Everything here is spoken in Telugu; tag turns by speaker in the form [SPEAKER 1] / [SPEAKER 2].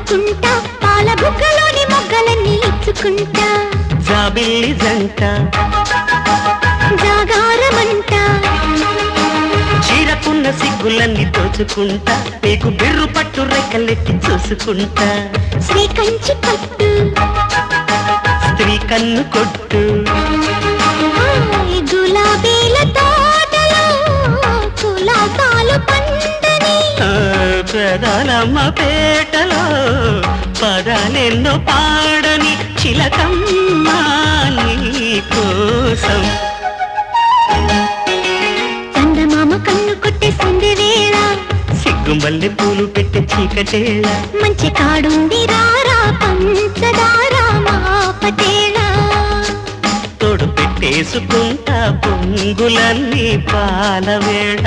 [SPEAKER 1] ఆడుకుంటా పాల బుగ్గలోని మొగ్గలన్నీ ఇచ్చుకుంటా
[SPEAKER 2] జాబిల్లి జంట
[SPEAKER 1] జాగారమంట
[SPEAKER 2] చీరకున్న సిగ్గులన్నీ దోచుకుంటా నీకు బిర్రు పట్టు రెక్కలెట్టి చూసుకుంటా
[SPEAKER 1] శ్రీకంచి పట్టు
[SPEAKER 2] స్త్రీ కన్ను కొట్టు
[SPEAKER 1] గులాబీల తోటలో కులాసాలు పండని
[SPEAKER 2] పెదాలమ్మ పేటలో పదాలెన్నో పాడని చిలకమ్మ నీ కోసం
[SPEAKER 1] చందమామ కన్ను కొట్టేసింది వేళ
[SPEAKER 2] సిగ్గుమల్లె పూలు పెట్టే చీకటేళ
[SPEAKER 1] మంచి కాడుంది రారా పంచదార మా పటేళ
[SPEAKER 2] తోడు పెట్టేసుకుంటా పొంగులన్నీ పాలవేళ